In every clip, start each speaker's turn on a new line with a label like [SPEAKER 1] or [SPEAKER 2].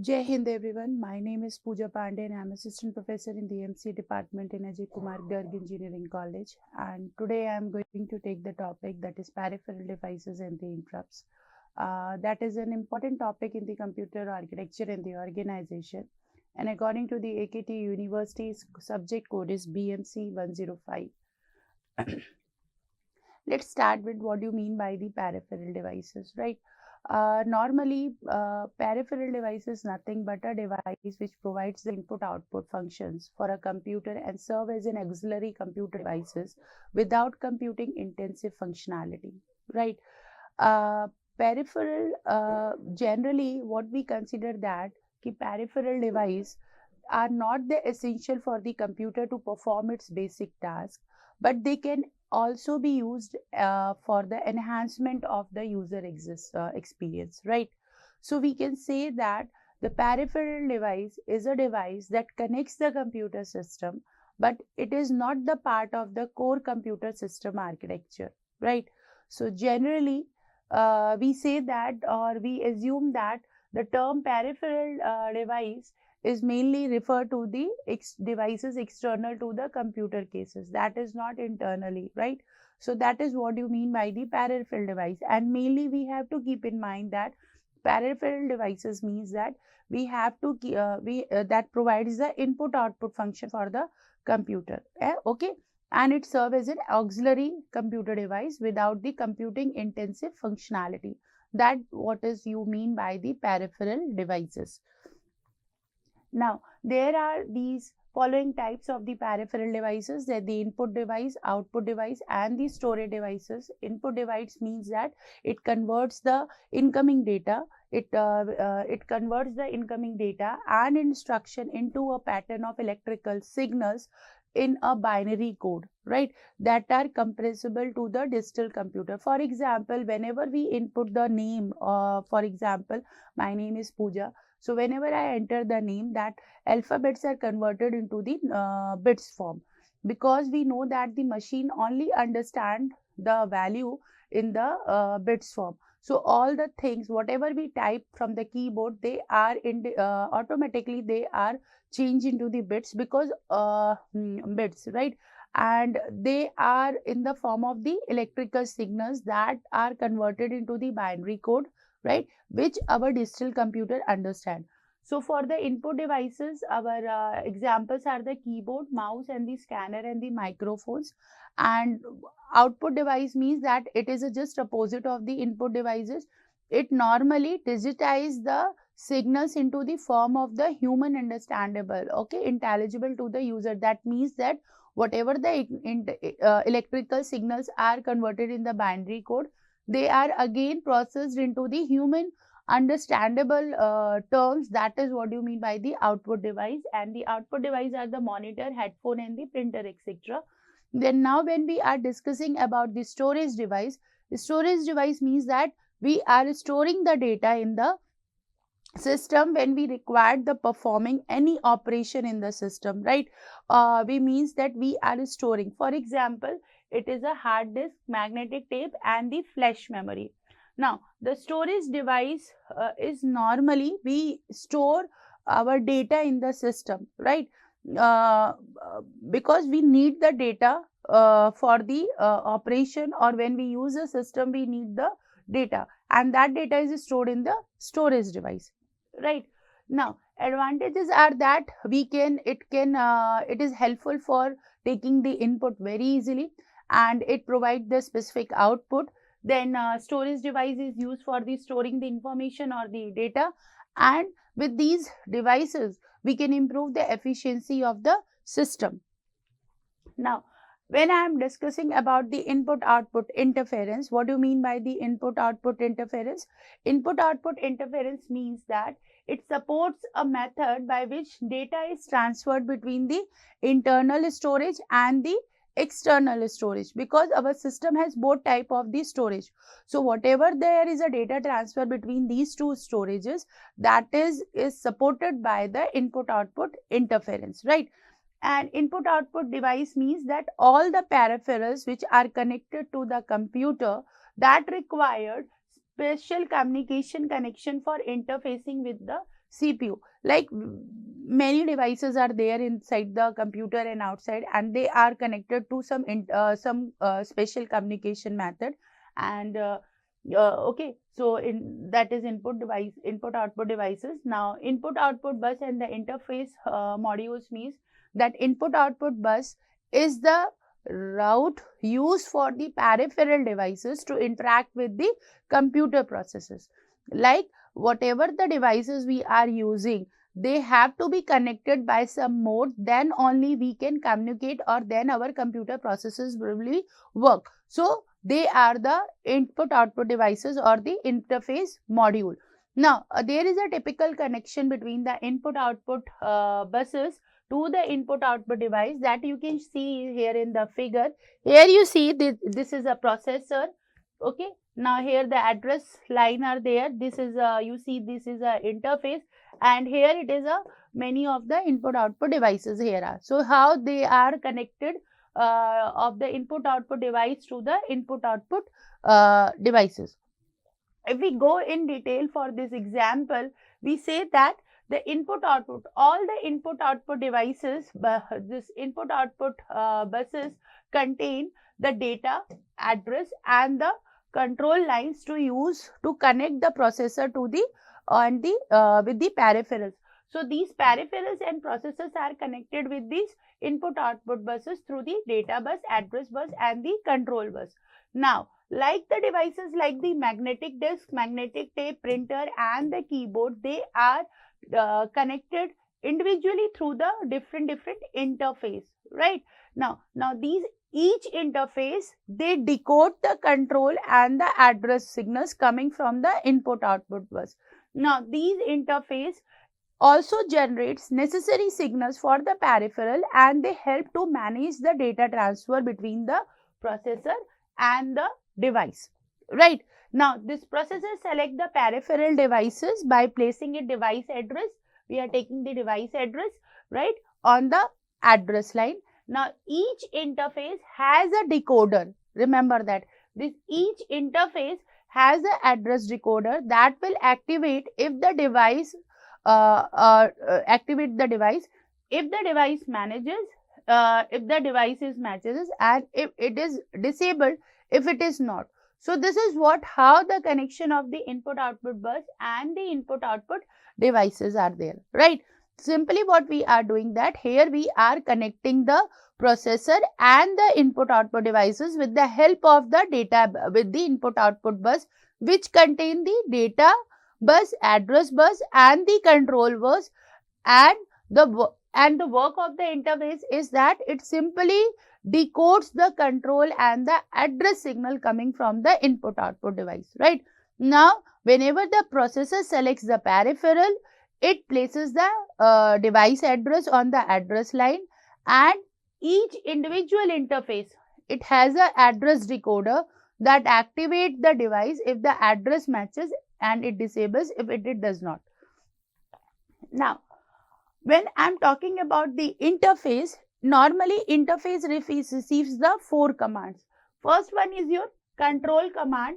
[SPEAKER 1] Jai Hind everyone, my name is Pooja Pandey and I am assistant professor in the MC department in Akgec Garg Engineering College, and today I am going to take the topic that is peripheral devices and the interrupts. That is an important topic in the computer architecture and the organization, and according to the AKT University's subject code is BMC 105. Let's start with what you mean by the peripheral devices, right? Normally, peripheral device is nothing but a device which provides the input-output functions for a computer and serve as an auxiliary computer devices without computing intensive functionality, right? Peripheral, generally what we consider that peripheral device are not the essential for the computer to perform its basic task, but they can also be used for the enhancement of the user experience, right? So we can say that the peripheral device is a device that connects the computer system, but it is not the part of the core computer system architecture, right? So generally we say that, or we assume that the term peripheral device is mainly referred to the devices external to the computer cases, that is not internally, right? So that is what you mean by the peripheral device, and mainly we have to keep in mind that peripheral devices means that we have to that provides the input output function for the computer, okay, and it serves as an auxiliary computer device without the computing intensive functionality. That what is you mean by the peripheral devices. Now, there are these following types of the peripheral devices, that the input device, output device, and the storage devices. Input device means that it converts the incoming data, it converts the incoming data and instruction into a pattern of electrical signals in a binary code, right, that are compressible to the digital computer. For example, whenever we input the name, for example, my name is Pooja. So whenever I enter the name, that alphabets are converted into the bits form, because we know that the machine only understand the value in the bits form. So all the things, whatever we type from the keyboard, they are automatically they are changed into the bits, because bits, right? And they are in the form of the electrical signals that are converted into the binary code, right, which our digital computer understand. So for the input devices, our examples are the keyboard, mouse, and the scanner and the microphones. And output device means that it is just opposite of the input devices. It normally digitize the signals into the form of the human understandable, okay, intelligible to the user. That means that whatever the electrical signals are converted in the binary code, they are again processed into the human understandable terms. That is what you mean by the output device. And the output device are the monitor, headphone, and the printer, etc. Then now when we are discussing about the storage device means that we are storing the data in the system when we require the performing any operation in the system, right? We means that we are storing, for example, it is a hard disk, magnetic tape, and the flash memory. Now the storage device is normally we store our data in the system, right? Because we need the data for the operation, or when we use a system we need the data, and that data is stored in the storage device, right? Now advantages are that it is helpful for taking the input very easily, and it provides the specific output. Then storage device is used for the storing the information or the data, and with these devices we can improve the efficiency of the system. Now when I am discussing about the input output interference, what do you mean by the input output interference? Input output interference means that it supports a method by which data is transferred between the internal storage and the external storage, because our system has both type of the storage. So whatever there is a data transfer between these two storages, that is supported by the input output interference, right? And input output device means that all the peripherals which are connected to the computer that required special communication connection for interfacing with the CPU. Like many devices are there inside the computer and outside, and they are connected to some special communication method. And okay, so that is input output devices. Now input output bus and the interface modules means that input output bus is the route used for the peripheral devices to interact with the computer processes. Like whatever the devices we are using, they have to be connected by some mode, then only we can communicate, or then our computer processes will work. So they are the input output devices or the interface module. Now there is a typical connection between the input output buses to the input output device that you can see here in the figure. Here you see this is a processor. Okay, now here the address line are there. This is a, you see this is a interface, and here it is a many of the input output devices here are. So how they are connected of the input output device to the input output devices. If we go in detail for this example, we say that the input output, all the input output devices, this input output buses contain the data, address and the control lines to use to connect the processor to the with the peripherals. So these peripherals and processors are connected with these input output buses through the data bus, address bus and the control bus. Now like the devices like the magnetic disk, magnetic tape, printer and the keyboard, they are connected individually through the different interface, right? Now these each interface, they decode the control and the address signals coming from the input output bus. Now these interface also generates necessary signals for the peripheral, and they help to manage the data transfer between the processor and the device, right? Now this processor select the peripheral devices by placing a device address. We are taking the device address, right, on the address line. Now each interface has a decoder. Remember that this each interface has an address decoder that will activate if the device activate the device if the device manages, if the device is matches, and if it is disabled if it is not. So this is how the connection of the input output bus and the input output devices are there, right? Simply what we are doing, that here we are connecting the processor and the input output devices with the help of the data with the input output bus, which contain the data bus, address bus and the control bus. And the work of the interface is that it simply decodes the control and the address signal coming from the input output device, right? Now whenever the processor selects the peripheral, it places the device address on the address line, and each individual interface, it has a address decoder that activates the device if the address matches, and it disables if it does not. Now when I am talking about the interface, normally interface receives the 4 commands. First one is your control command.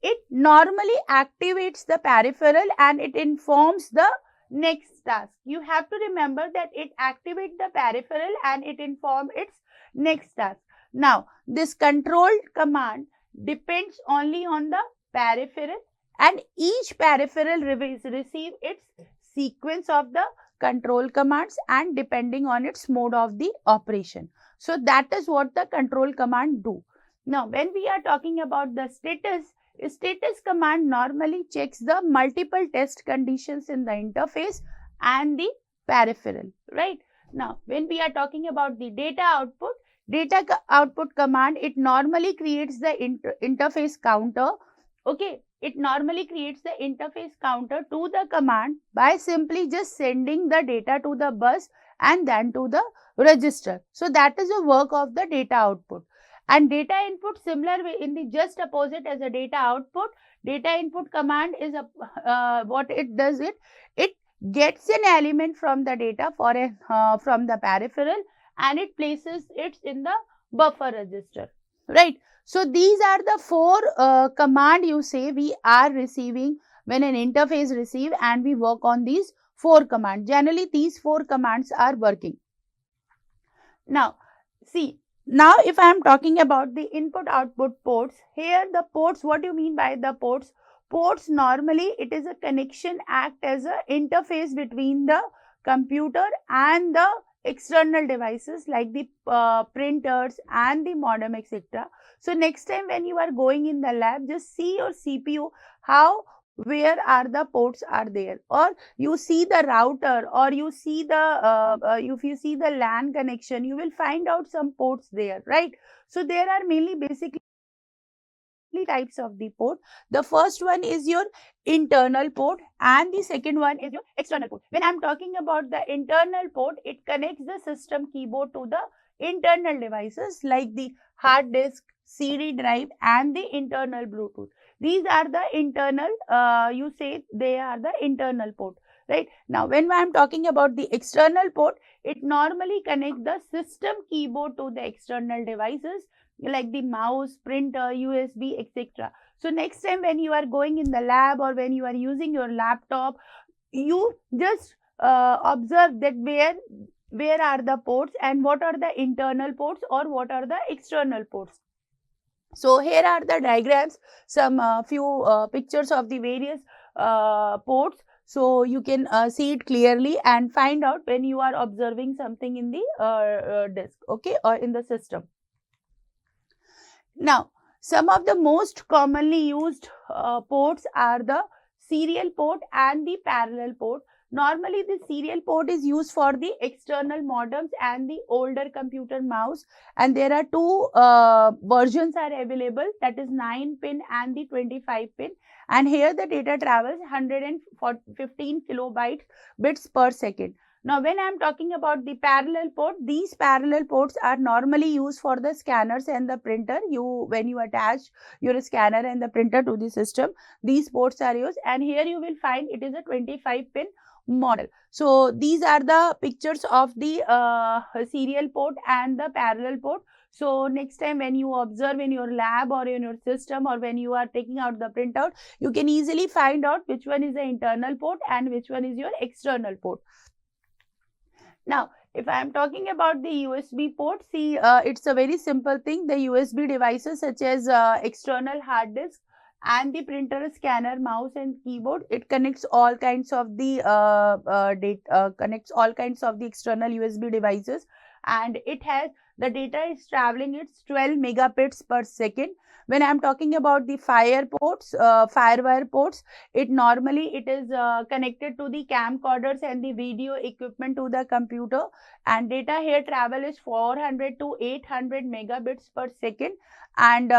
[SPEAKER 1] It normally activates the peripheral and it informs the next task. You have to remember that it activates the peripheral and it informs its next task. Now this control command depends only on the peripheral, and each peripheral receive its sequence of the control commands and depending on its mode of the operation. So that is what the control command do. Now when we are talking about the status command normally checks the multiple test conditions in the interface and the peripheral, right? Now when we are talking about the data output command, it normally creates the interface counter. Okay, it normally creates the interface counter to the command by simply just sending the data to the bus and then to the register. So that is the work of the data output. And data input, similar way, in the just opposite as a data output. Data input command is what it does, it gets an element from the data from the peripheral, and it places it in the buffer register, right? So these are the 4 command you say we are receiving when an interface receive, and we work on these 4 commands. Generally, these 4 commands are working. Now, see, now if I am talking about the input output ports, here the ports, what do you mean by the ports? Ports normally it is a connection, act as a interface between the computer and the external devices like the printers and the modem, etc. So next time when you are going in the lab, just see your CPU, how, where are the ports are there, or you see the router, or you see the if you see the LAN connection, you will find out some ports there, right? So there are mainly basically types of the port. The first one is your internal port and the second one is your external port. When I'm talking about the internal port, it connects the system keyboard to the internal devices like the hard disk, CD drive and the internal Bluetooth. These are the internal, you say they are the internal port, right? Now, when I'm talking about the external port, it normally connects the system keyboard to the external devices like the mouse, printer, USB, etc. So next time when you are going in the lab or when you are using your laptop, you just observe that where are the ports and what are the internal ports or what are the external ports. So here are the diagrams, some few pictures of the various ports. So you can see it clearly and find out when you are observing something in the disk, okay, or in the system. Now, some of the most commonly used ports are the serial port and the parallel port. Normally, the serial port is used for the external modems and the older computer mouse, and there are two versions are available, that is 9-pin and the 25-pin, and here the data travels 115 kilobytes bits per second. Now, when I am talking about the parallel port, these parallel ports are normally used for the scanners and the printer. When you attach your scanner and the printer to the system, these ports are used, and here you will find it is a 25-pin model. So, these are the pictures of the serial port and the parallel port. So, next time when you observe in your lab or in your system or when you are taking out the printout, you can easily find out which one is the internal port and which one is your external port. Now, if I am talking about the USB port, see, it's a very simple thing. The USB devices such as external hard disk and the printer, scanner, mouse and keyboard, it connects all kinds of the connects all kinds of the external USB devices, and it has the data is traveling, it's 12 megabits per second. When I am talking about the firewire ports, it normally it is connected to the camcorders and the video equipment to the computer, and data here travel is 400 to 800 megabits per second, and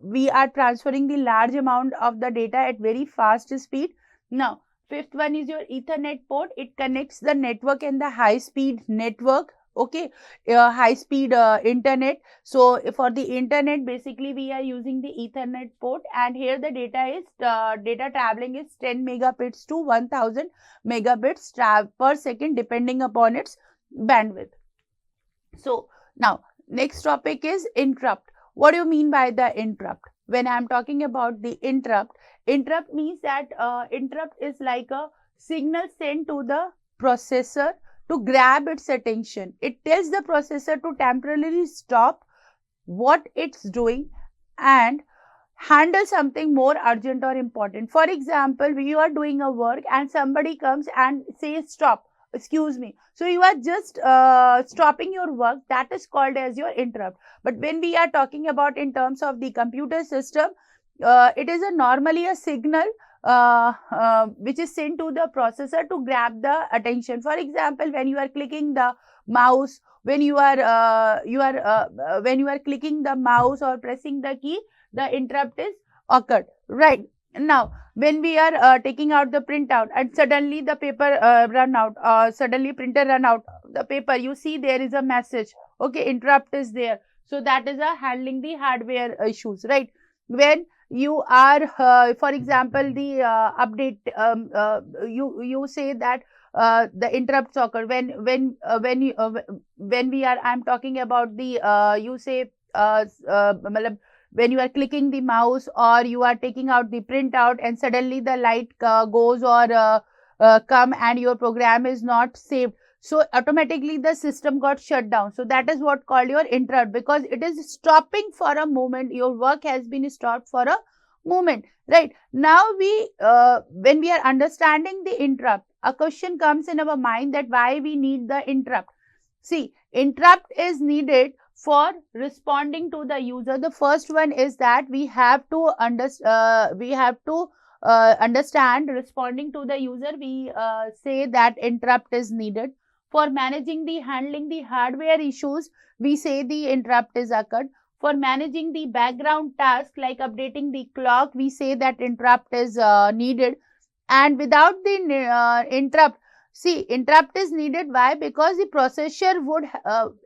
[SPEAKER 1] we are transferring the large amount of the data at very fast speed. Now, fifth one is your Ethernet port. It connects the network and the high speed network, okay, high speed internet. So for the internet, basically we are using the Ethernet port, and here the data traveling is 10 megabits to 1000 megabits per second depending upon its bandwidth. So now next topic is interrupt. What do you mean by the interrupt? When I am talking about the interrupt means that interrupt is like a signal sent to the processor to grab its attention. It tells the processor to temporarily stop what it's doing and handle something more urgent or important. For example, you are doing a work and somebody comes and says stop, excuse me. So you are just stopping your work. That is called as your interrupt. But when we are talking about in terms of the computer system, it is normally a signal which is sent to the processor to grab the attention. For example, when you are clicking the mouse, when you are clicking the mouse or pressing the key, the interrupt is occurred, right? Now, when we are taking out the printout and suddenly the paper run out, suddenly printer run out the paper, you see there is a message, okay, interrupt is there. So that is a handling the hardware issues, right? When you are for example the update, you say that the interrupts occur when we are, I'm talking about the you say when you are clicking the mouse or you are taking out the printout and suddenly the light goes, or come and your program is not saved. So automatically the system got shut down. So that is what called your interrupt, because it is stopping for a moment. Your work has been stopped for a moment, right? Now when we are understanding the interrupt, a question comes in our mind that why we need the interrupt. See, interrupt is needed for responding to the user. The first one is that we have to understand responding to the user. We say that interrupt is needed. For managing the handling the hardware issues, we say the interrupt is occurred. For managing the background task like updating the clock, we say that interrupt is needed. And without the interrupt, see, interrupt is needed. Why? Because the processor would,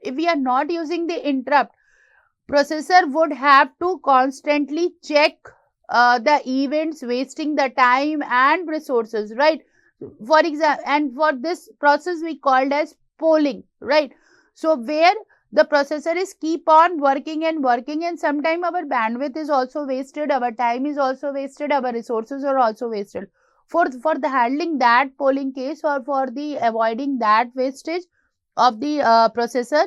[SPEAKER 1] if we are not using the interrupt, processor would have to constantly check the events, wasting the time and resources, right? For example, and for this process we called as polling, right? So where the processor is keep on working and working, and sometime our bandwidth is also wasted, our time is also wasted, our resources are also wasted. For the handling that polling case, or for the avoiding that wastage of the processor,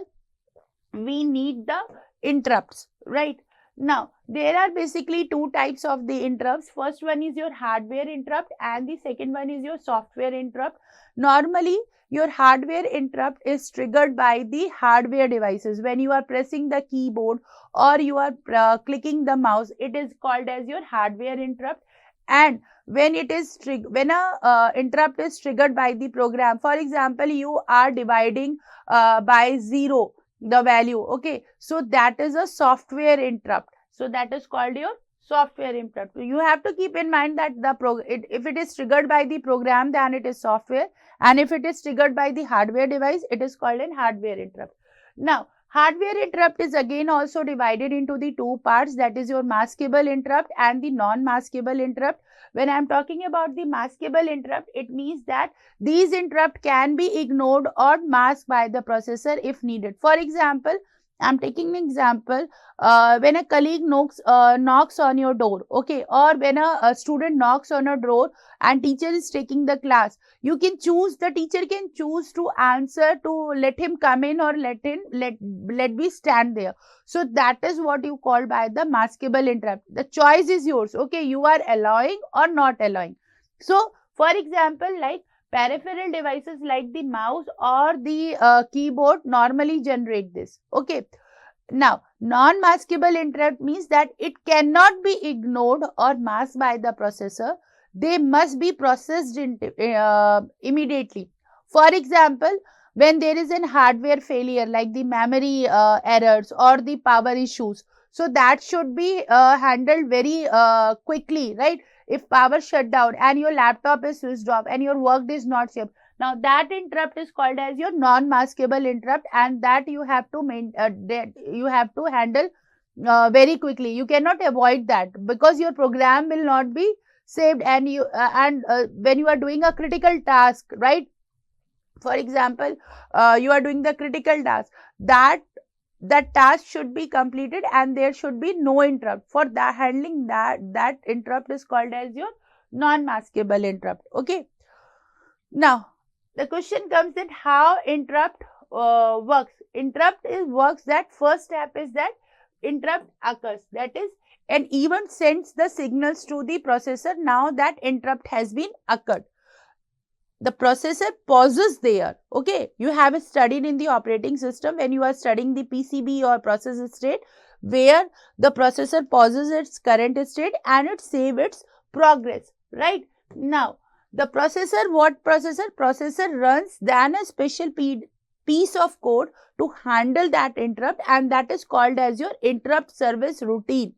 [SPEAKER 1] we need the interrupts, right? Now there are basically two types of the interrupts. First one is your hardware interrupt and the second one is your software interrupt. Normally your hardware interrupt is triggered by the hardware devices. When you are pressing the keyboard or you are clicking the mouse, it is called as your hardware interrupt. And when it is when a interrupt is triggered by the program, for example you are dividing by 0 the value, okay, so that is a software interrupt. So that is called your software interrupt. You have to keep in mind that if it is triggered by the program, then it is software, and if it is triggered by the hardware device, it is called an hardware interrupt. Now hardware interrupt is again also divided into the two parts, that is your maskable interrupt and the non-maskable interrupt. When I am talking about the maskable interrupt, it means that these interrupts can be ignored or masked by the processor if needed. For example, I am taking an example, when a colleague knocks on your door, okay, or when a student knocks on a door and teacher is taking the class, you can choose, the teacher can choose to answer to let him come in or let me stand there. So that is what you call by the maskable interrupt. The choice is yours, okay, you are allowing or not allowing. So for example, like peripheral devices like the mouse or the keyboard normally generate this, okay. Now non-maskable interrupt means that it cannot be ignored or masked by the processor. They must be processed immediately. For example, when there is an hardware failure like the memory errors or the power issues, so that should be handled very quickly, right? If power shut down and your laptop is switched off and your work is not saved, now that interrupt is called as your non-maskable interrupt, and that you have to handle very quickly. You cannot avoid that because your program will not be saved, and when you are doing a critical task, right? For example, you are doing the critical task, that task should be completed and there should be no interrupt. For that handling that interrupt is called as your non-maskable interrupt, okay. Now the question comes that how interrupt works. Interrupt works that first step is that interrupt occurs, that is an event sends the signals to the processor. Now that interrupt has been occurred, the processor pauses there, okay. You have studied in the operating system when you are studying the PCB or process state, where the processor pauses its current state and it saves its progress, right? Now the processor runs then a special piece of code to handle that interrupt, and that is called as your interrupt service routine.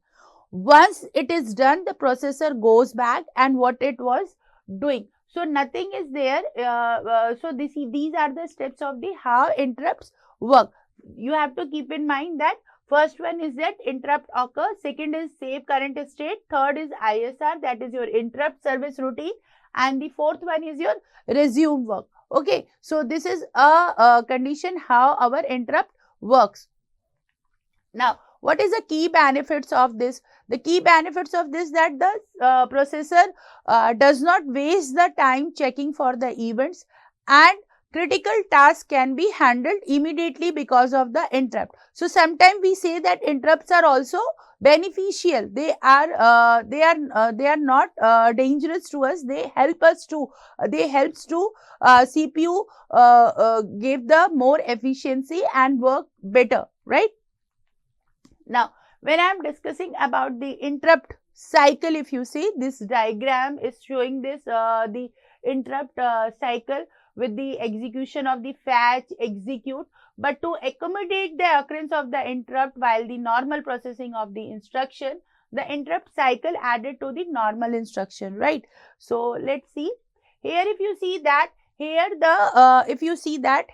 [SPEAKER 1] Once it is done, the processor goes back and what it was doing. So nothing is there. So these are the steps of the how interrupts work. You have to keep in mind that first one is that interrupt occurs, second is save current state, third is ISR, that is your interrupt service routine, and the fourth one is your resume work, okay. So this is a condition how our interrupt works. Now what is the key benefits of this? The key benefits of this, that the processor does not waste the time checking for the events, and critical tasks can be handled immediately because of the interrupt. So sometimes we say that interrupts are also beneficial. They are not dangerous to us. They help us to CPU give the more efficiency and work better, right? Now, when I am discussing about the interrupt cycle, if you see, this diagram is showing this the interrupt cycle with the execution of the fetch, execute. But to accommodate the occurrence of the interrupt while the normal processing of the instruction, the interrupt cycle added to the normal instruction, right? So let's see here. If you see that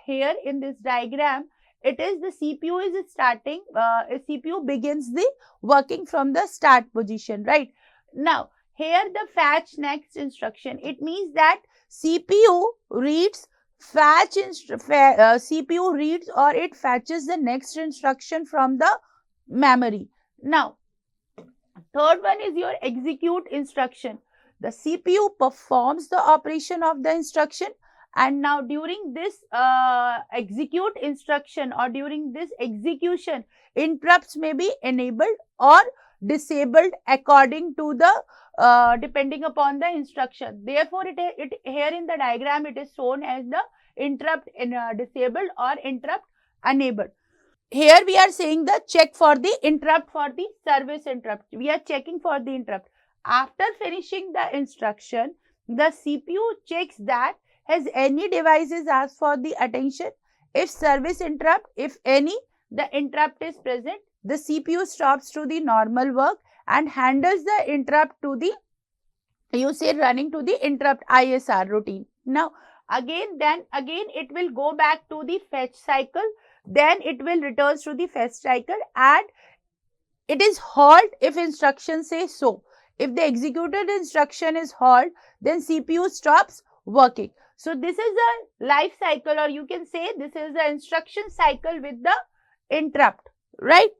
[SPEAKER 1] here, in this diagram, it is the CPU is starting, CPU begins the working from the start position, right? Now, here the fetch next instruction, it means that CPU reads CPU reads or it fetches the next instruction from the memory. Now, third one is your execute instruction. The CPU performs the operation of the instruction, and now during this execute instruction or during this execution, interrupts may be enabled or disabled according to the depending upon the instruction. Therefore, it here in the diagram it is shown as the interrupt disabled or interrupt enabled. Here we are saying the check for the interrupt for the service interrupt. We are checking for the interrupt. After finishing the instruction, the CPU checks that has any devices asked for the attention. If service interrupt, if any, the interrupt is present, the CPU stops to the normal work and handles the interrupt to the, you say, running to the interrupt ISR routine. Now, again it will go back to the fetch cycle, then it will return to the fetch cycle, and it is halt if instruction says so. If the executed instruction is halt, then CPU stops working. So this is the life cycle, or you can say this is the instruction cycle with the interrupt, right?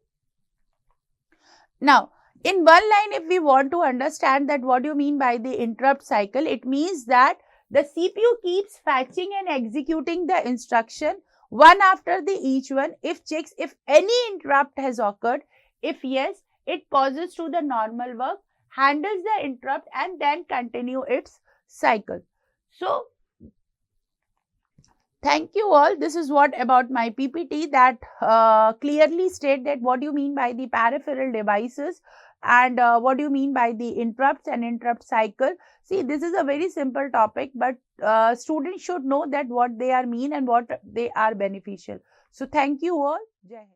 [SPEAKER 1] Now, in one line, if we want to understand that what do you mean by the interrupt cycle, it means that the CPU keeps fetching and executing the instruction one after the each one. If checks if any interrupt has occurred. If yes, it pauses to the normal work, handles the interrupt, and then continue its cycle. So, thank you all. This is what about my PPT that clearly state that what do you mean by the peripheral devices and what do you mean by the interrupts and interrupt cycle. See, this is a very simple topic, but students should know that what they are mean and what they are beneficial. So, thank you all. Jai Hind.